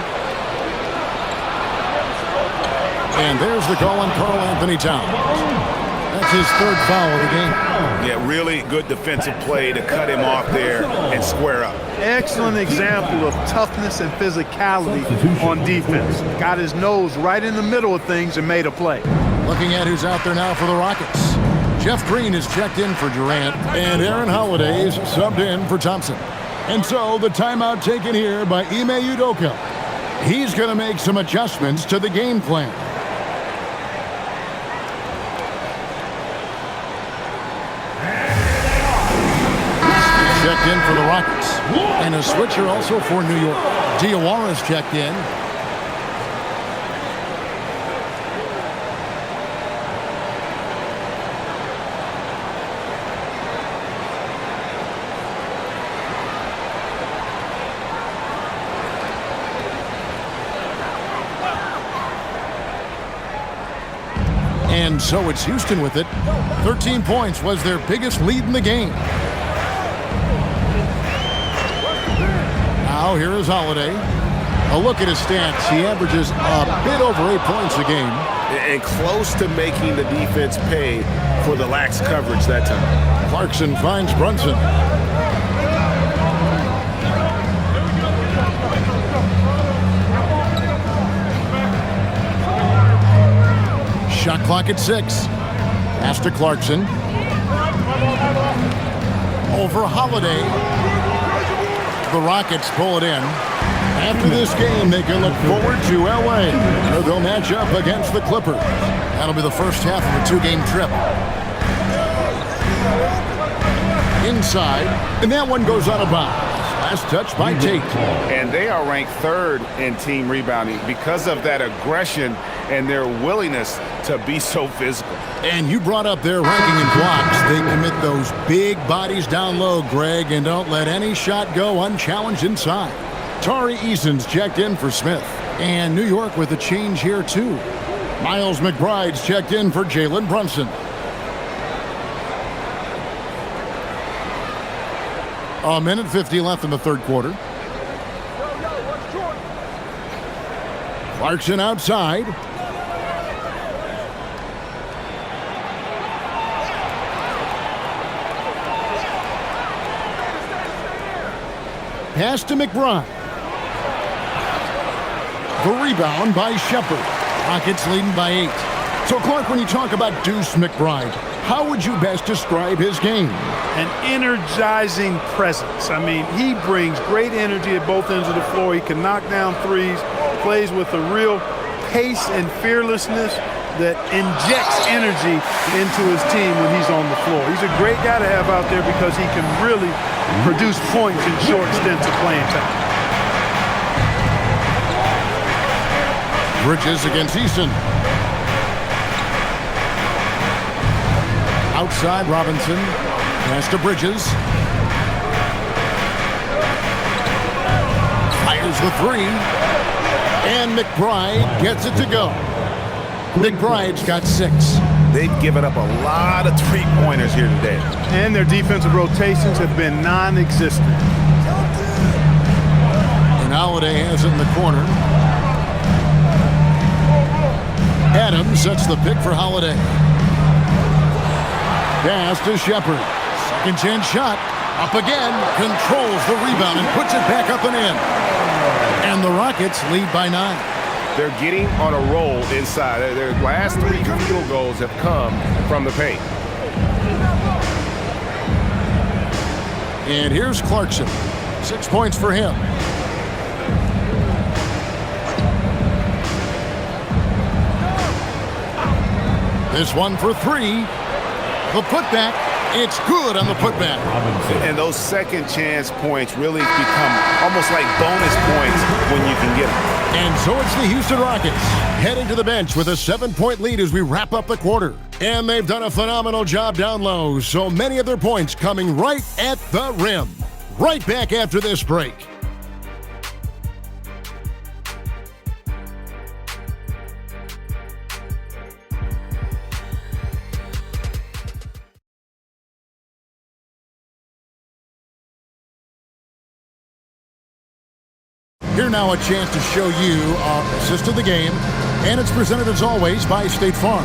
And there's the call on Karl Anthony Towns. That's his 3rd foul of the game. Yeah, really good defensive play to cut him off there and square up. Excellent example of toughness and physicality on defense. Got his nose right in the middle of things and made a play. Looking at who's out there now for the Rockets. Jeff Green is checked in for Durant, and Aaron Holiday is subbed in for Thompson. And so the timeout taken here by Ime Udoka. He's going to make some adjustments to the game plan. Checked in for the Rockets. And a switcher also for New York. Diawara's checked in. And so it's Houston with it. 13 points was their biggest lead in the game. Now here is Holiday. A look at his stats. He averages a bit over 8 points a game. And close to making the defense pay for the lax coverage that time. Clarkson finds Brunson. Shot clock at 6. Pass to Clarkson. Over Holiday. The Rockets pull it in. After this game, they can look forward to L.A., where they'll match up against the Clippers. That'll be the first half of a 2-game trip. Inside, and that one goes out of bounds. Last touch by Tate. And they are ranked 3rd in team rebounding because of that aggression and their willingness to be so physical. And you brought up their ranking in blocks. They commit those big bodies down low, Greg, and don't let any shot go unchallenged inside. Tari Eason's checked in for Smith. And New York with a change here, too. Miles McBride's checked in for Jalen Brunson. A minute 50 left in the 3rd quarter. Clarkson outside. Pass to McBride. The rebound by Shepard. Rockets leading by 8. So, Clark, when you talk about Deuce McBride, how would you best describe his game? An energizing presence. I mean, he brings great energy at both ends of the floor. He can knock down threes, plays with a real pace and fearlessness that injects energy into his team when he's on the floor. He's a great guy to have out there because he can really produce points in short stints of playing time. Bridges against Eason. Outside Robinson. Pass to Bridges. Fires the 3. And McBride gets it to go. McBride's got 6. They've given up a lot of three-pointers here today. And their defensive rotations have been non-existent. And Holiday has it in the corner. Adams sets the pick for Holiday. Pass to Shepard. Second chance shot. Up again. Controls the rebound and puts it back up and in. And the Rockets lead by 9. They're getting on a roll inside. Their last 3 field goals have come from the paint. And here's Clarkson. 6 points for him. This one for 3. The putback It's good on the putback. And those second chance points really become almost like bonus points when you can get them. And so it's the Houston Rockets heading to the bench with a 7-point lead as we wrap up the quarter. And they've done a phenomenal job down low, so many of their points coming right at the rim. Right back after this break. Here now a chance to show you our assist of the game, and it's presented as always by State Farm.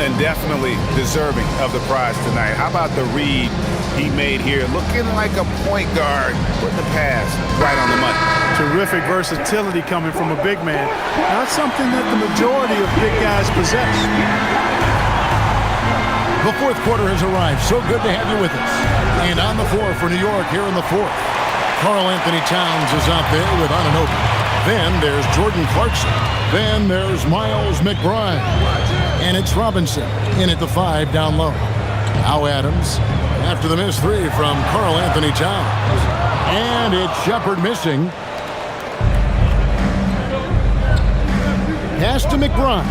And definitely deserving of the prize tonight. How about the read he made here? Looking like a point guard, putting the pass right on the money. Terrific versatility coming from a big man. Not something that the majority of big guys possess. The fourth quarter has arrived. So good to have you with us. And on the floor for New York here in the fourth. Karl Anthony Towns is out there with Anunoby. Then there's Jordan Clarkson. Then there's Miles McBride. And it's Robinson in at the 5 down low. Now Adams after the missed 3 from Karl Anthony Towns. And it's Shepard missing. Pass to McBride.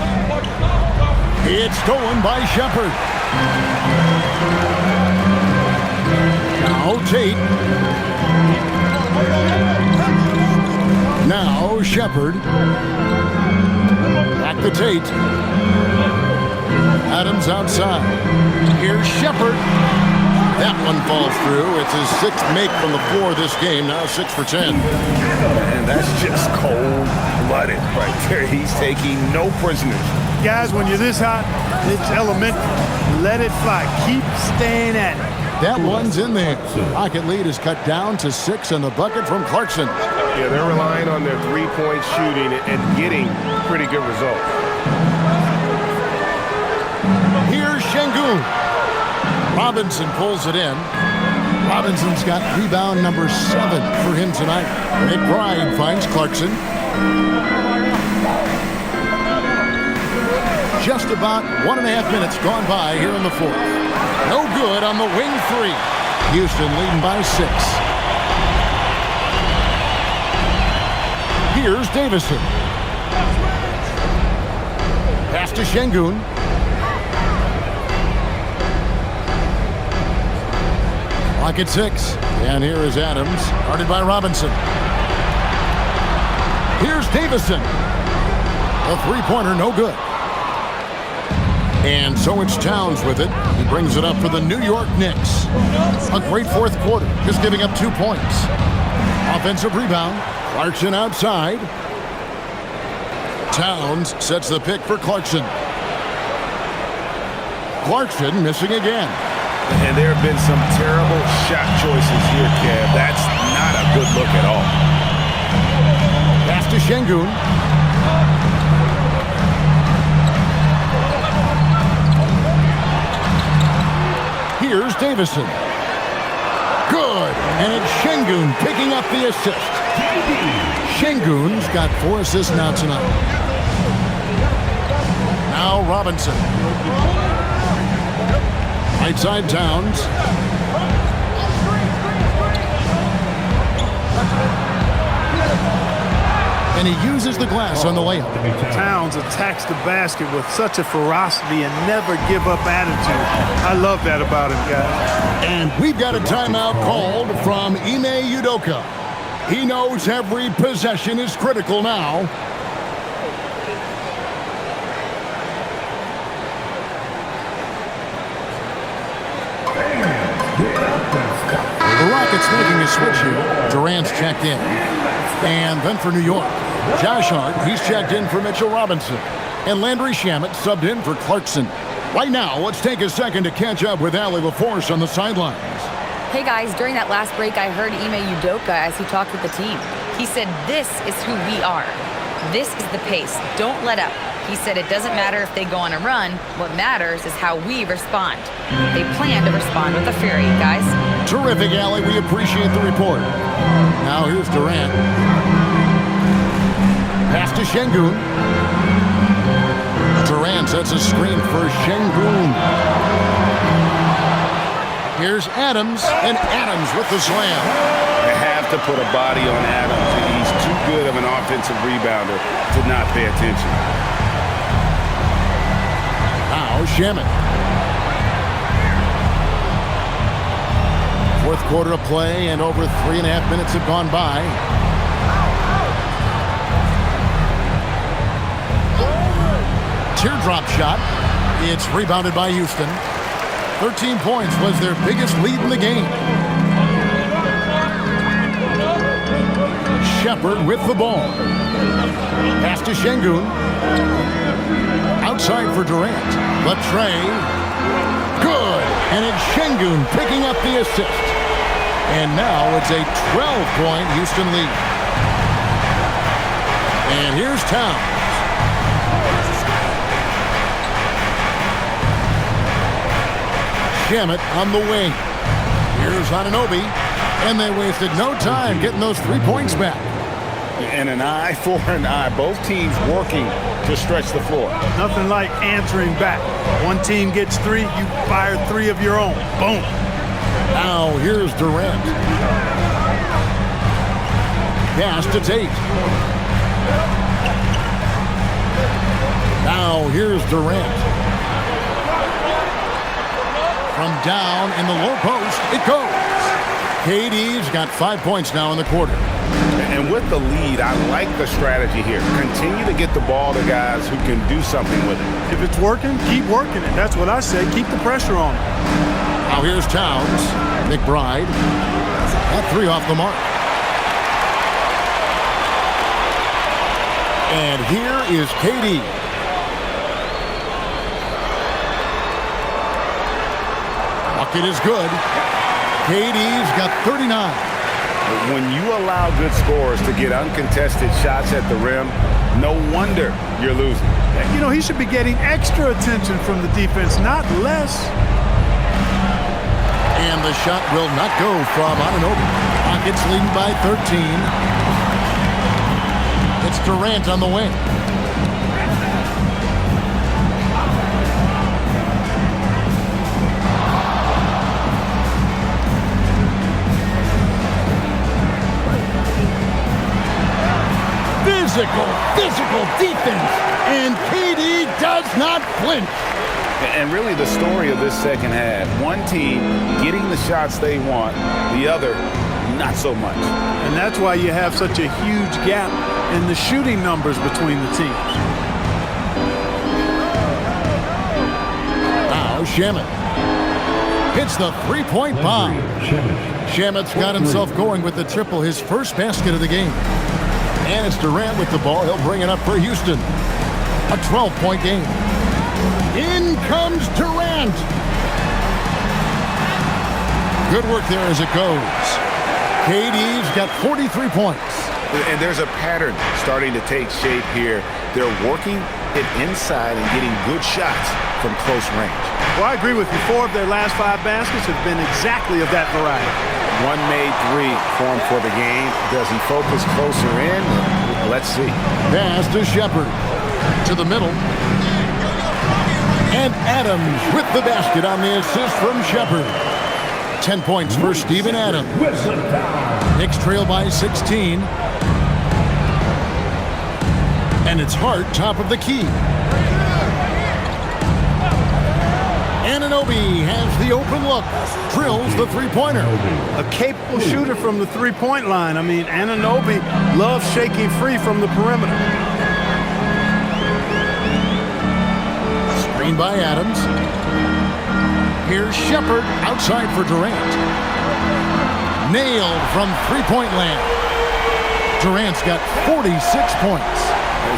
It's stolen by Shepard. Now Tate. Now Shepard. Back to Tate. Adams outside. Here's Shepard. That one falls through. It's his 6th make from the floor this game. Now 6 for 10. And that's just cold-blooded right there. He's taking no prisoners. Guys, when you're this hot, it's elementary. Let it fly. Keep staying at it. That one's in there. Rocket lead is cut down to 6 in the bucket from Clarkson. Yeah, they're relying on their three-point shooting and getting pretty good results. Here's Şengün. Robinson pulls it in. Robinson's got rebound number 7 for him tonight. McBride finds Clarkson. Just about 1.5 minutes gone by here in the fourth. No good on the wing 3. Houston leading by 6. Here's Davison. Pass to Şengün. Clock at 6. And here is Adams, guarded by Robinson. Here's Davison. A three-pointer, no good. And so it's Towns with it. He brings it up for the New York Knicks. A great fourth quarter, just giving up 2 points. Offensive rebound. Clarkson outside. Towns sets the pick for Clarkson. Clarkson missing again. And there have been some terrible shot choices here, Kev. That's not a good look at all. Pass to Şengün. Here's Davison. Good. And it's Şengün picking up the assist. Şengün's got 4 assists now tonight. Now Robinson. Right side Towns. And he uses the glass on the layup. Towns attacks the basket with such a ferocity and never give up attitude. I love that about him, guys. And we've got a timeout called from Ime Udoka. He knows every possession is critical now. The Rockets making a switch here. Durant's checked in. And then for New York, Josh Hart, he's checked in for Mitchell Robinson. And Landry Shamet subbed in for Clarkson. Right now, let's take a second to catch up with Allie LaForce on the sidelines. Hey guys, during that last break, I heard Ime Udoka as he talked with the team. He said, "This is who we are. This is the pace. Don't let up." He said it doesn't matter if they go on a run. What matters is how we respond. They plan to respond with a fury, guys. Terrific, Allie. We appreciate the report. Now here's Durant. Pass to Şengün. Durant sets a screen for Şengün. Here's Adams, and Adams with the slam. They have to put a body on Adams. He's too good of an offensive rebounder to not pay attention. Now Shamet. Fourth quarter of play, and over 3.5 minutes have gone by. Teardrop shot. It's rebounded by Houston. 13 points was their biggest lead in the game. Shepard with the ball. Pass to Şengün. Outside for Durant. Latrey. Good. And it's Şengün picking up the assist. And now it's a 12-point Houston lead. And here's Towns. Shamet on the wing. Here's Anunoby. And they wasted no time getting those 3 points back. And an eye for an eye. Both teams working to stretch the floor. Nothing like answering back. One team gets 3, you fire 3 of your own. Boom. Now here's Durant. Pass to Tate. Now here's Durant. From down in the low post, it goes. KD's got 5 points now in the quarter. And with the lead, I like the strategy here. Continue to get the ball to guys who can do something with it. If it's working, keep working it. That's what I say. Keep the pressure on it. Now here's Towns. McBride. That 3 off the mark. And here is KD. Bucket is good. KD's got 39. When you allow good scorers to get uncontested shots at the rim, no wonder you're losing. You know, he should be getting extra attention from the defense, not less. And the shot will not go from Anunoby. Rockets leading by 13. It's Durant on the wing. Physical defense, and KD does not flinch. And really the story of this second half, one team getting the shots they want, the other not so much. And that's why you have such a huge gap in the shooting numbers between the teams. Now Shamet hits the three-point bomb. Shamet's got himself going with the triple, his first basket of the game. And it's Durant with the ball. He'll bring it up for Houston. A 12-point game. In comes Durant. Good work there as it goes. KD's got 43 points. And there's a pattern starting to take shape here. They're working it inside and getting good shots from close range. Well, I agree with you. 4 of their last 5 baskets have been exactly of that variety. One made 3 formed for the game. Does he focus closer in? Let's see. Pass to Shepard. To the middle. And Adams with the basket on the assist from Shepard. 10 points for Steven Adams. Knicks trail by 16. And it's Hart top of the key. Anunoby has the open look. Drills the three-pointer. A capable shooter from the three-point line. I mean, Anunoby loves shaking free from the perimeter. Screen by Adams. Here's Shepard outside for Durant. Nailed from three-point land. Durant's got 46 points.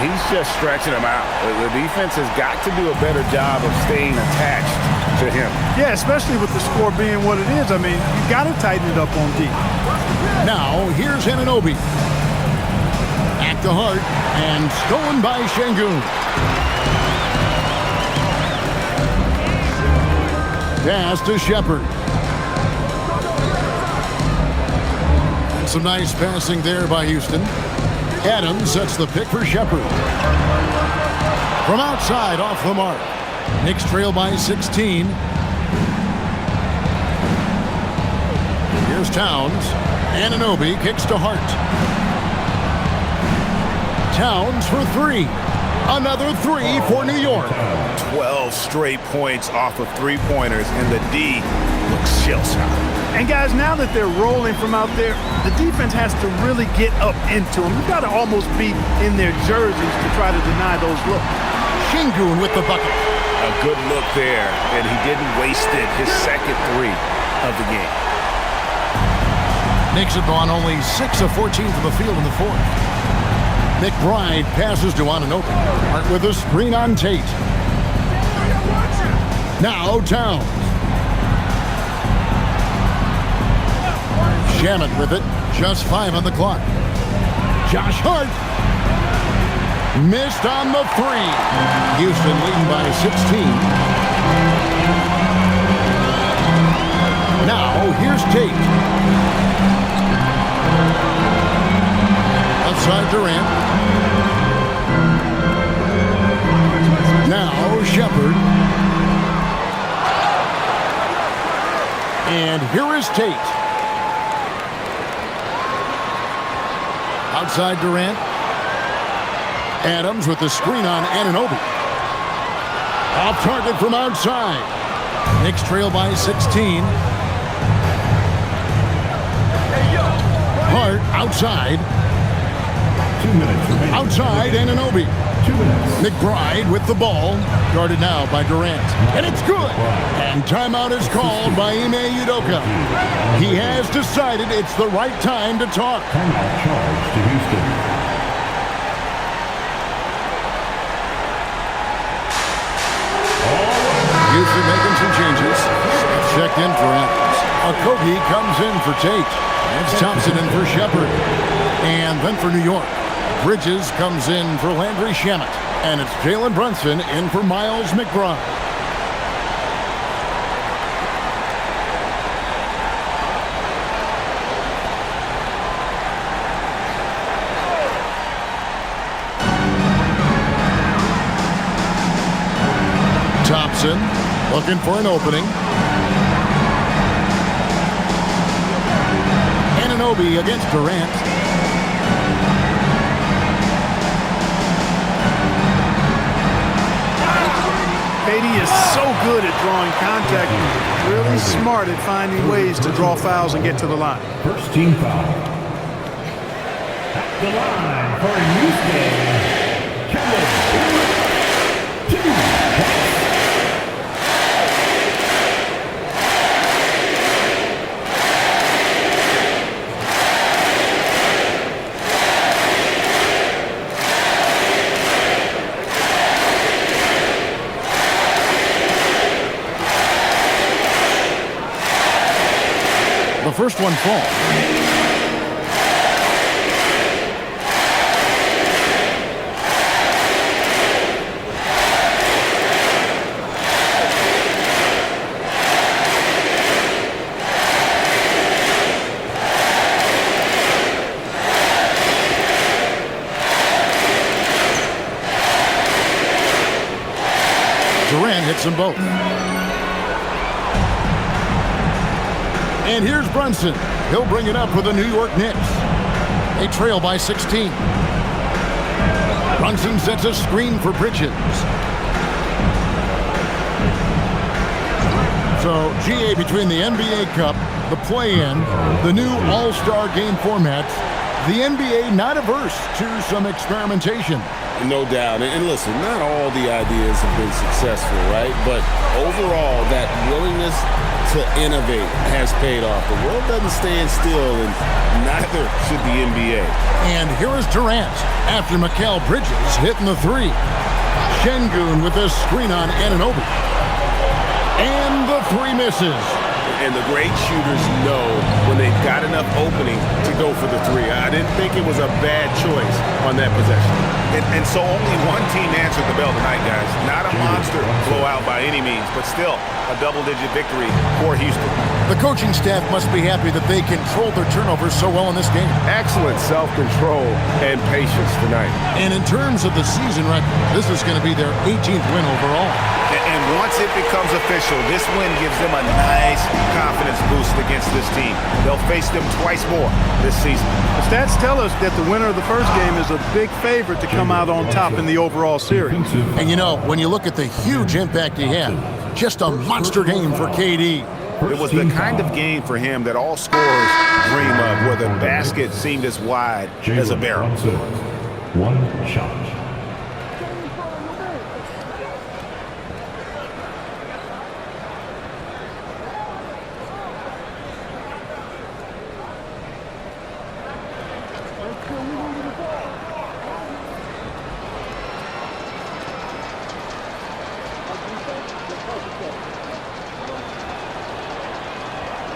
He's just stretching them out. The defense has got to do a better job of staying attached to him. Yeah, especially with the score being what it is. I mean, you got to tighten it up on D. Now, here's Anunoby. Back to Hart, and stolen by Şengün. Pass to Shepard. And some nice passing there by Houston. Adams sets the pick for Shepard. From outside, off the mark. Knicks trail by 16. is Towns. Anunoby kicks to Hart. Towns for three. Another three for New York. 12 straight points off of three-pointers, and the D looks shell-shocked. And guys, now that they're rolling from out there, the defense has to really get up into them. You've got to almost be in their jerseys to try to deny those looks. Şengün with the bucket. A good look there, and he didn't waste it. His second three of the game. Knicks have gone only 6 of 14 from the field in the fourth. McBride passes to Anunoby. Hart with a screen on Tate. Now Towns. Shamet with it. Just 5 on the clock. Josh Hart. Missed on the three. Houston leading by 16. Now here's Tate. Outside Durant. Now Shepard. And here is Tate. Outside Durant. Adams with the screen on Anunoby. Off target from outside. Knicks trail by 16. Hart outside. 2 minutes remaining. Outside Anunoby. 2 minutes. McBride with the ball. Guarded now by Durant. And it's good. And timeout is called by Ime Udoka. He has decided it's the right time to talk. Timeout charge to Houston. Houston making some changes. Checked in for Adams. Okogie comes in for Tate. It's Thompson in for Shepard. And then for New York, Bridges comes in for Landry Shamet. And it's Jalen Brunson in for Miles McBride. Thompson looking for an opening. Anunoby against Durant. KD is so good at drawing contact. Really smart at finding ways to draw fouls and get to the line. First team foul. At the line for Houston, Kevin. The first one falls. Durant hits them both. And here's Brunson. He'll bring it up for the New York Knicks. They trail by 16. Brunson sets a screen for Bridges. So, GA, between the NBA Cup, the play-in, the new All-Star game formats, the NBA not averse to some experimentation. No doubt. And listen, not all the ideas have been successful, right? But overall, that willingness to innovate has paid off. The world doesn't stand still, and neither should the NBA. And here is Durant after Mikal Bridges hitting the three. Şengün with the screen on Anunoby. And the three misses. And the great shooters know when they've got enough opening to go for the three. I didn't think it was a bad choice on that possession. And so only one team answered the bell tonight, guys. Not a monster blowout by any means, but still a double-digit victory for Houston. The coaching staff must be happy that they controlled their turnovers so well in this game. Excellent self-control and patience tonight. And in terms of the season record, this is going to be their 18th win overall. And once it becomes official, this win gives them a nice confidence boost against this team. They'll face them twice more this season. The stats tell us that the winner of the first game is a big favorite to come out on top in the overall series. And you know, when you look at the huge impact he had, just a monster game for KD. It was the kind of game for him that all scorers dream of, where the basket seemed as wide as a barrel. One shot.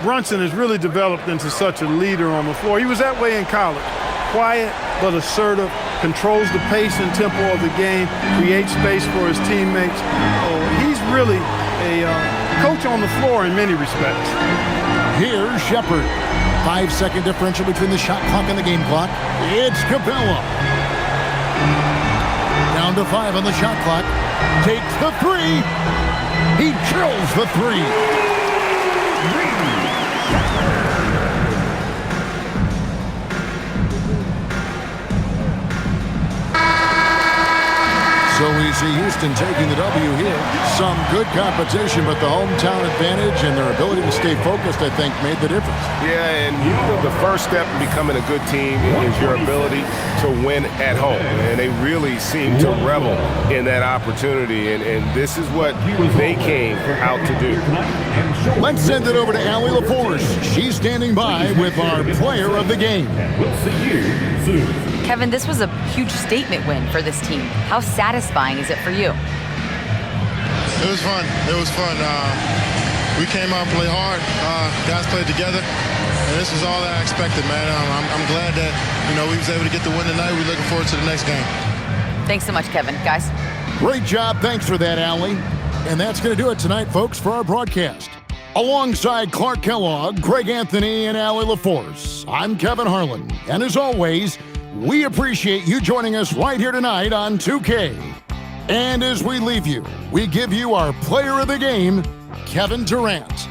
Brunson has really developed into such a leader on the floor. He was that way in college. Quiet but assertive, controls the pace and tempo of the game, creates space for his teammates. He's really a coach on the floor in many respects. Here's Shepherd. 5-second differential between the shot clock and the game clock. It's Capella. Down to 5 on the shot clock. Takes the 3. He drills the 3. So we see Houston taking the W here. Some good competition, but the hometown advantage and their ability to stay focused, I think, made the difference. Yeah, and the first step in becoming a good team is your ability to win at home. And they really seem to revel in that opportunity, and this is what they came out to do. Let's send it over to Allie LaForce. She's standing by with our player of the game. We'll see you soon. Kevin, this was a huge statement win for this team. How satisfying is it for you? It was fun. It was fun. We came out and played hard. Guys played together, and this was all that I expected, man. I'm glad that we was able to get the win tonight. We're looking forward to the next game. Thanks so much, Kevin. Guys. Great job. Thanks for that, Allie. And that's going to do it tonight, folks, for our broadcast. Alongside Clark Kellogg, Greg Anthony, and Allie LaForce, I'm Kevin Harlan. And as always, we appreciate you joining us right here tonight on 2K. And as we leave you, we give you our player of the game, Kevin Durant.